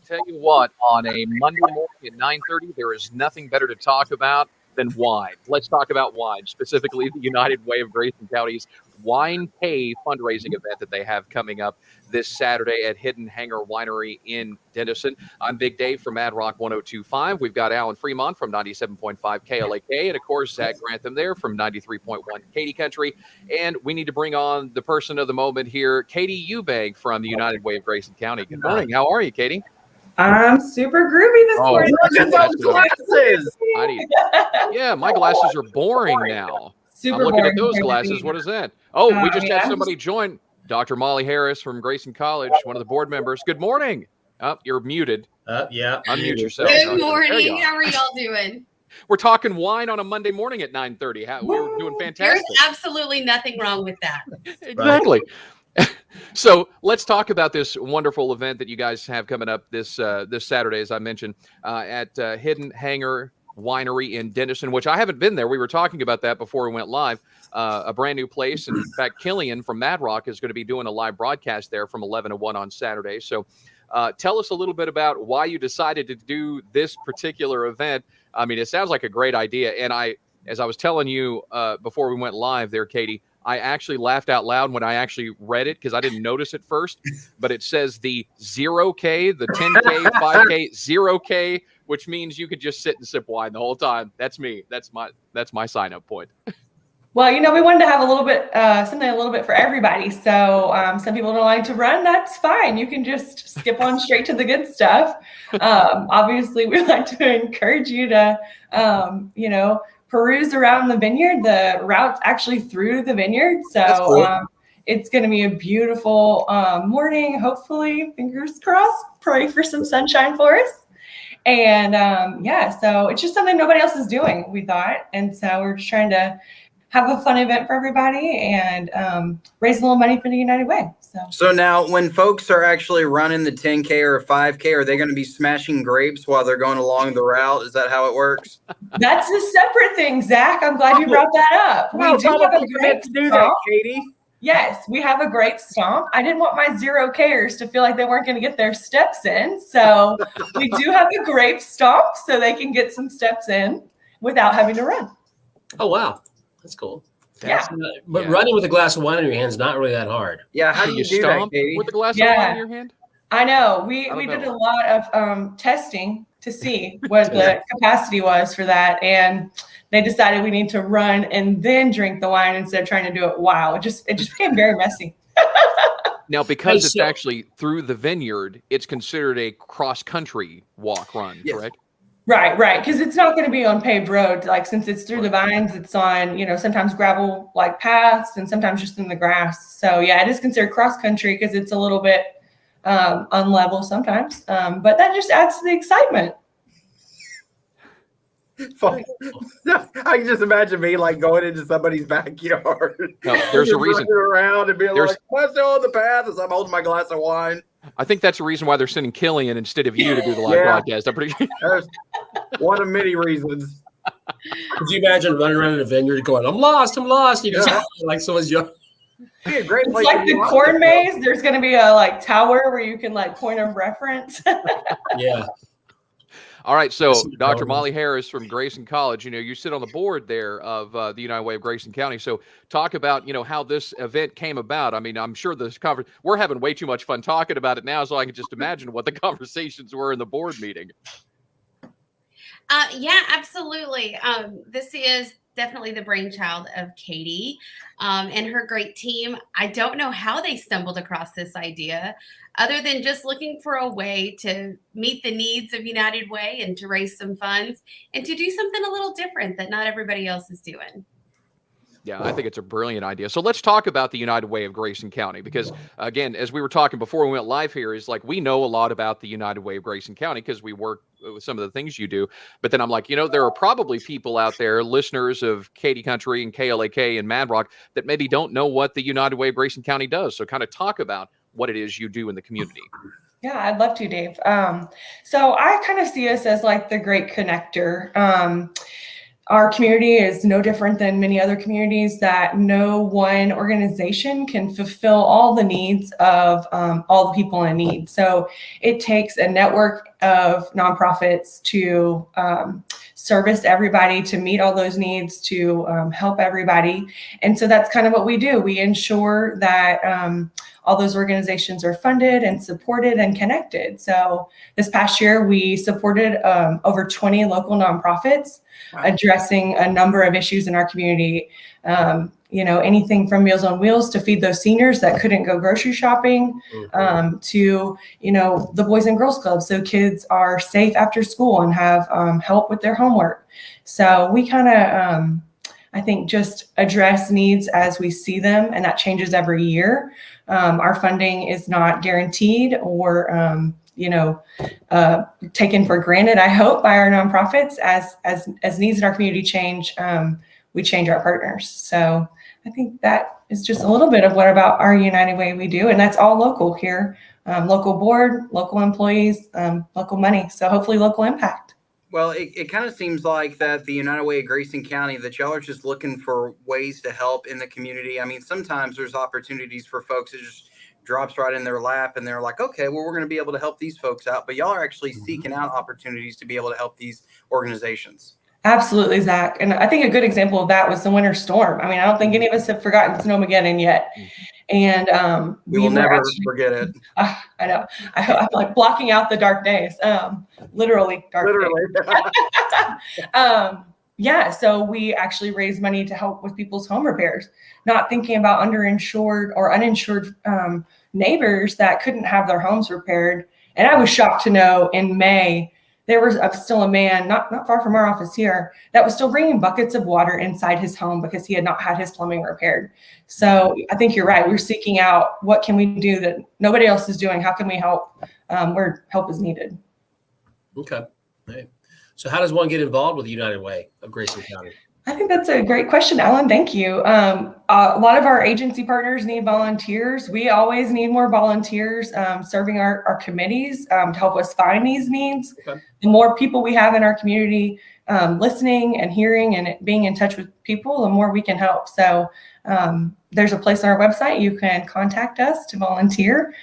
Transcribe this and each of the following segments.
tell you what, on a Monday morning at 9:30, there is nothing better to talk about than wine. Let's talk about wine, specifically the United Way of Grayson County's WineK fundraising event that they have coming up this Saturday at Hidden Hangar Winery in Denison. I'm Big Dave from Mad Rock 102.5. We've got Alan Fremont from 97.5 KLAK, and of course, Zach Grantham there from 93.1 Katy Country. And we need to bring on the person of the moment here, Katy Eubank from the United Way of Grayson County. Good morning. How are you, Katy? I'm super groovy this morning. Look at those glasses. Yeah, my glasses are boring now. Super I'm looking boring at those glasses. What is that? Oh, we just had yeah. somebody join. Dr. Molly Harris from Grayson College, one of the board members. Good morning. You're muted. Yeah. Unmute yourself. Good morning. How are y'all doing? We're talking wine on a Monday morning at 9:30. We're doing fantastic. There's absolutely nothing wrong with that. Exactly. So let's talk about this wonderful event that you guys have coming up this Saturday, as I mentioned, at Hidden Hangar Winery in Denison, which I haven't been there. We were talking about that before we went live. A brand new place. And in fact, Killian from Mad Rock is going to be doing a live broadcast there from 11 to 1 on Saturday. So tell us a little bit about why you decided to do this particular event. I mean, it sounds like a great idea. And as I was telling you before we went live there, Katy, I actually laughed out loud when I actually read it because I didn't notice it first, but it says the 0K, the 10K, 5K, 0K, which means you could just sit and sip wine the whole time. That's me. That's my sign-up point. Well, we wanted to have a little bit, something a little bit for everybody. So some people don't like to run. That's fine. You can just skip on straight to the good stuff. Obviously, we like to encourage you to, peruse around the vineyard. The route's actually through the vineyard. So cool. It's going to be a beautiful morning. Hopefully, fingers crossed, pray for some sunshine for us. And so it's just something nobody else is doing, we thought. And so we're just trying to have a fun event for everybody and raise a little money for the United Way. So now when folks are actually running the 10K or 5K, are they going to be smashing grapes while they're going along the route? Is that how it works? That's a separate thing, Zach. I'm glad you brought that up. We do have a grape to do that, Katy. Yes, we have a grape stomp. I didn't want my 0Kers to feel like they weren't going to get their steps in. So we do have a grape stomp so they can get some steps in without having to run. Oh, wow. That's cool. But running with a glass of wine in your hand is not really that hard. Yeah, how do you do that, Katy? With a glass of wine in your hand? I know. We did a lot of testing to see what the capacity was for that, and they decided we need to run and then drink the wine instead of trying to do it while. It just became very messy. Now, because it's actually through the vineyard, it's considered a cross-country run, correct? Right. Because it's not going to be on paved roads. Like, since it's through the vines, it's on, sometimes gravel like paths and sometimes just in the grass. So yeah, it is considered cross country because it's a little bit unlevel sometimes. But that just adds to the excitement. I can just imagine me like going into somebody's backyard. No, there's a reason. Around and being like, "What's on the path?" As I'm holding my glass of wine. I think that's the reason why they're sending Killian instead of you to do the live broadcast. I'm pretty sure. That's one of many reasons. Could you imagine running around in a vineyard going, I'm lost. You just like someone's young. Be a great place. It's like the corn maze. There's going to be a tower where you can point of reference. Yeah. All right, so Dr. Molly Harris from Grayson College, you sit on the board there of the United Way of Grayson County. So talk about, how this event came about. I mean, I'm sure this conference, we're having way too much fun talking about it now, so I can just imagine what the conversations were in the board meeting. Yeah, absolutely. This is definitely the brainchild of Katy and her great team. I don't know how they stumbled across this idea other than just looking for a way to meet the needs of United Way and to raise some funds and to do something a little different that not everybody else is doing. Yeah, I think it's a brilliant idea. So let's talk about the United Way of Grayson County because, again, as we were talking before we went live here, is like we know a lot about the United Way of Grayson County because we work with some of the things you do. But then I'm like, there are probably people out there, listeners of Katy Country and KLAK and Mad Rock, that maybe don't know what the United Way of Grayson County does. So kind of talk about what it is you do in the community. Yeah, I'd love to, Dave. So I kind of see us as like the great connector. Our community is no different than many other communities, that no one organization can fulfill all the needs of all the people in need. So it takes a network of nonprofits to service everybody, to meet all those needs, to help everybody. And so that's kind of what we do. We ensure that all those organizations are funded and supported and connected. So this past year, we supported over 20 local nonprofits addressing a number of issues in our community. Anything from Meals on Wheels to feed those seniors that couldn't go grocery shopping, to, the Boys and Girls Club, so kids are safe after school and have help with their homework. So we kind of, I think, just address needs as we see them, and that changes every year. Our funding is not guaranteed or taken for granted, I hope, by our nonprofits. As needs in our community change, we change our partners. So I think that is just a little bit of what about our United Way we do. And that's all local here, local board, local employees, local money. So hopefully local impact. Well, it kind of seems like that the United Way of Grayson County, that y'all are just looking for ways to help in the community. I mean, sometimes there's opportunities for folks that just drops right in their lap and they're like, okay, well, we're going to be able to help these folks out. But y'all are actually seeking out opportunities to be able to help these organizations. Absolutely, Zach. And I think a good example of that was the winter storm. I mean, I don't think any of us have forgotten Snowmageddon yet. And we will never forget it. I know. I'm like blocking out the dark days. Literally dark days. Yeah, so we actually raised money to help with people's home repairs, not thinking about underinsured or uninsured neighbors that couldn't have their homes repaired. And I was shocked to know in May, there was still a man not far from our office here that was still bringing buckets of water inside his home because he had not had his plumbing repaired. So I think you're right. We're seeking out, what can we do that nobody else is doing? How can we help where help is needed? Okay. Right. So how does one get involved with the United Way of Grayson County? I think that's a great question, Alan. Thank you. A lot of our agency partners need volunteers. We always need more volunteers serving our committees to help us find these needs. Okay. The more people we have in our community listening and hearing and being in touch with people, the more we can help. So there's a place on our website you can contact us to volunteer.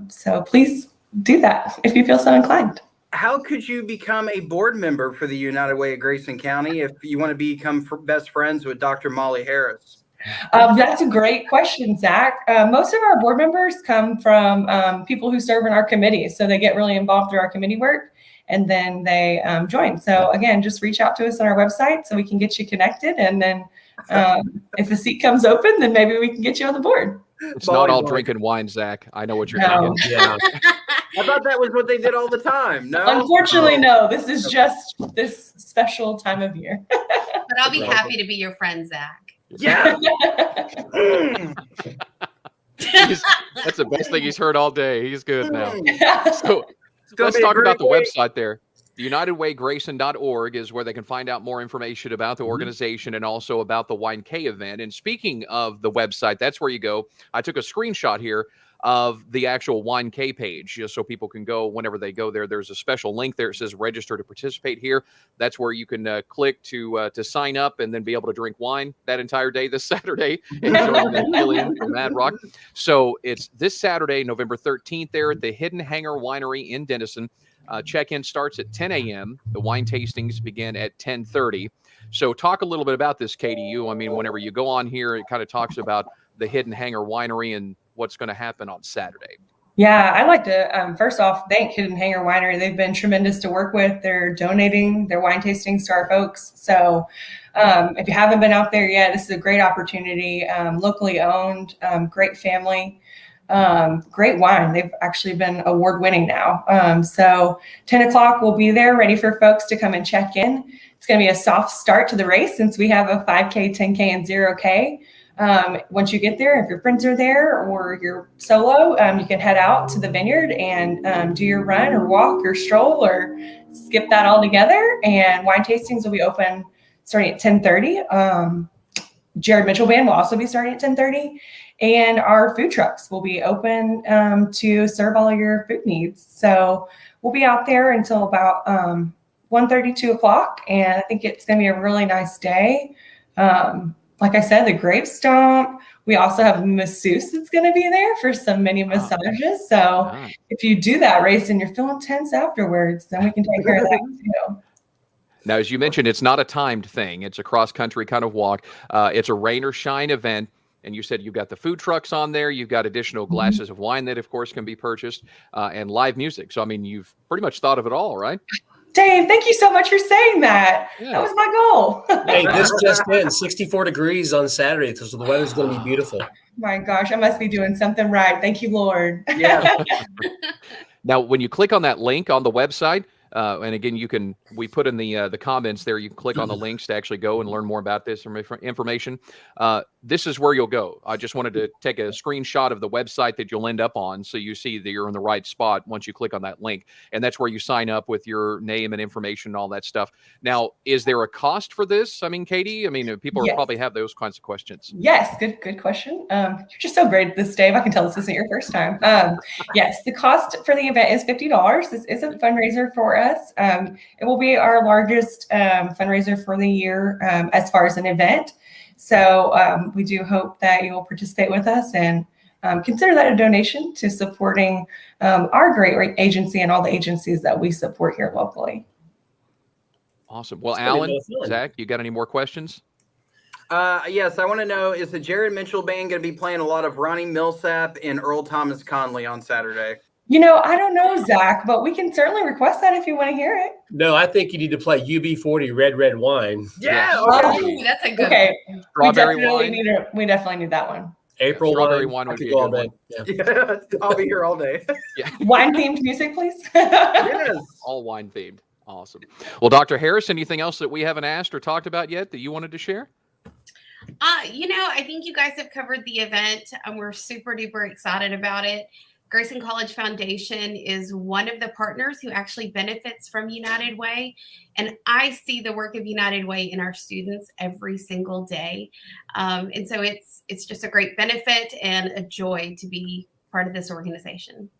So please do that if you feel so inclined. How could you become a board member for the United Way of Grayson County if you want to become best friends with Dr. Molly Harris? That's a great question, Zach. Most of our board members come from people who serve in our committees. So they get really involved through our committee work and then they join. So again, just reach out to us on our website so we can get you connected. And then if a seat comes open, then maybe we can get you on the board. It's not all drinking wine, Zach. I know what you're thinking. Yeah. I thought that was what they did all the time. No, unfortunately, no. This is just this special time of year. But I'll be happy to be your friend, Zach. Yeah. That's the best thing he's heard all day. He's good now. So let's talk about the website there. The UnitedWayGrayson.org is where they can find out more information about the organization and also about the WineK event. And speaking of the website, that's where you go. I took a screenshot here of the actual WineK page, just so people can go whenever they go there. There's a special link there. It says register to participate here. That's where you can click to sign up and then be able to drink wine that entire day this Saturday. Enjoying the Alien from Mad Rock. So it's this Saturday, November 13th there at the Hidden Hangar Winery in Denison. Check-in starts at 10 a.m. The wine tastings begin at 10:30. So talk a little bit about this, Katie. I mean, whenever you go on here, it kind of talks about the Hidden Hangar Winery and what's going to happen on Saturday. Yeah, I'd like to first off thank Hidden Hangar Winery. They've been tremendous to work with. They're donating their wine tastings to our folks. So if you haven't been out there yet, this is a great opportunity. Locally owned, great family. Great wine. They've actually been award winning now. So 10 o'clock we'll be there ready for folks to come and check in. It's going to be a soft start to the race since we have a 5K, 10K, and 0K. Once you get there, if your friends are there or you're solo, you can head out to the vineyard and do your run or walk or stroll or skip that all together. And wine tastings will be open starting at 10:30. Jared Mitchell Band will also be starting at 10:30. And our food trucks will be open to serve all your food needs. So we'll be out there until about 1:30, 2 o'clock, and I think it's going to be a really nice day. Like I said, the grape stomp. We also have a masseuse that's going to be there for some mini massages. So if you do that race and you're feeling tense afterwards, then we can take care of that too. Now, as you mentioned, it's not a timed thing. It's a cross-country kind of walk. It's a rain or shine event. And you said you've got the food trucks on there. You've got additional glasses of wine that, of course, can be purchased, and live music. So, I mean, you've pretty much thought of it all, right? Dave, thank you so much for saying that. Yeah. That was my goal. Hey, this just in, 64 degrees on Saturday, so the weather's going to be beautiful. My gosh, I must be doing something right. Thank you, Lord. Yeah. Now, when you click on that link on the website, and again, we put in the comments there, you can click on the links to actually go and learn more about this information. This is where you'll go. I just wanted to take a screenshot of the website that you'll end up on so you see that you're in the right spot once you click on that link. And that's where you sign up with your name and information and all that stuff. Now, is there a cost for this? I mean, Katie, people Yes. probably have those kinds of questions. Yes, good question. You're just so great at this, Dave. I can tell this isn't your first time. Yes, the cost for the event is $50. This is a fundraiser for us. It will be our largest fundraiser for the year as far as an event. So we do hope that you will participate with us and consider that a donation to supporting our great agency and all the agencies that we support here locally. Awesome. Well, Alan, Zach, you got any more questions? Yes, I want to know, is the Jared Mitchell Band going to be playing a lot of Ronnie Millsap and Earl Thomas Conley on Saturday? I don't know, Zach, but we can certainly request that if you want to hear it. No, I think you need to play UB40 Red Wine. Yeah. Oh, that's a good one. Strawberry wine. We definitely need that one. April strawberry wine would be a good one. Yeah, I'll be here all day. Yeah. Wine-themed music, please. Yes. All wine themed. Awesome. Well, Dr. Harris, anything else that we haven't asked or talked about yet that you wanted to share? I think you guys have covered the event, and we're super duper excited about it. Grayson College Foundation is one of the partners who actually benefits from United Way. And I see the work of United Way in our students every single day. And so it's just a great benefit and a joy to be part of this organization.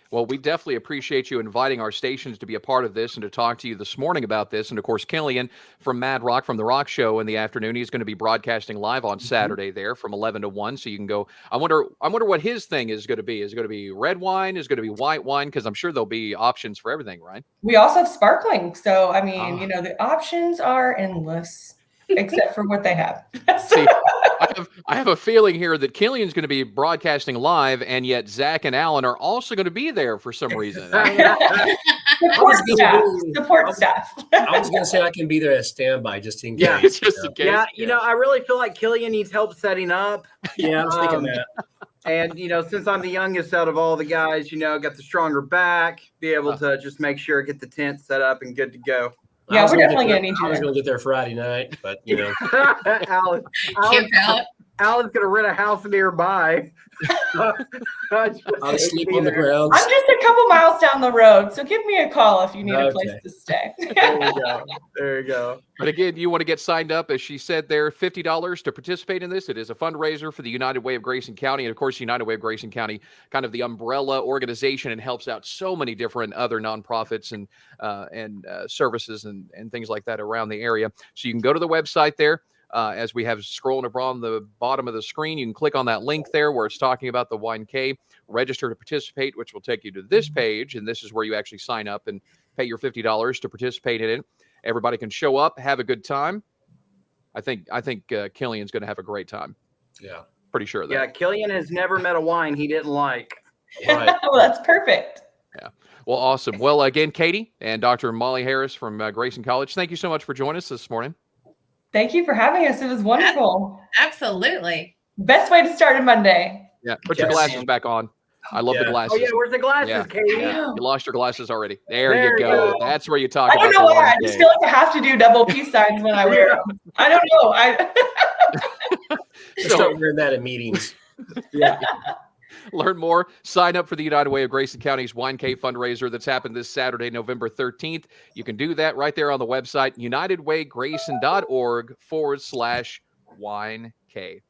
Well, we definitely appreciate you inviting our stations to be a part of this and to talk to you this morning about this. And of course, Killian from Mad Rock, from the Rock Show in the afternoon, he's going to be broadcasting live on Saturday there from 11 to 1. So you can go. I wonder what his thing is going to be. Is it going to be red wine? Is it going to be white wine? Because I'm sure there'll be options for everything, right? We also have sparkling. So, the options are endless, except for what they have. See, I have a feeling here that Killian's going to be broadcasting live, and yet Zach and Alan are also going to be there for some reason. Support staff. I was going to say I can be there as standby just in case. Yeah, just in case. Yeah, I really feel like Killian needs help setting up. Yeah, I was thinking that. And, since I'm the youngest out of all the guys, got the stronger back, be able to just make sure, get the tent set up and good to go. Yeah, we're definitely going to need you. I was going to get there Friday night, but, Alan's going to rent a house nearby. I'll sleep on the ground. I'm just a couple miles down the road, so give me a call if you need a place to stay. There you go. But again, you want to get signed up, as she said there, $50 to participate in this. It is a fundraiser for the United Way of Grayson County. And of course, United Way of Grayson County, kind of the umbrella organization, and helps out so many different other nonprofits and services and things like that around the area. So you can go to the website there. As we have scrolling around the bottom of the screen, you can click on that link there where it's talking about the WineK, register to participate, which will take you to this page. And this is where you actually sign up and pay your $50 to participate in it. Everybody can show up, have a good time. I think Killian's going to have a great time. Yeah. Pretty sure of that. Yeah, Killian has never met a wine he didn't like. Right. Well, that's perfect. Yeah. Well, awesome. Well, again, Katie and Dr. Molly Harris from Grayson College, thank you so much for joining us this morning. Thank you for having us. It was wonderful. Absolutely. Best way to start a Monday. Yeah. Put your glasses back on. I love the glasses. Oh, yeah, where's the glasses, Yeah. Katie? Yeah. You lost your glasses already. There you go. That's where you talk I about don't know the why. I WineK. just feel like I have to do double peace signs when I wear them. I don't know. Just start wearing that in meetings. Yeah. Learn more. Sign up for the United Way of Grayson County's WineK fundraiser that's happened this Saturday, November 13th. You can do that right there on the website, unitedwaygrayson.org/WineK.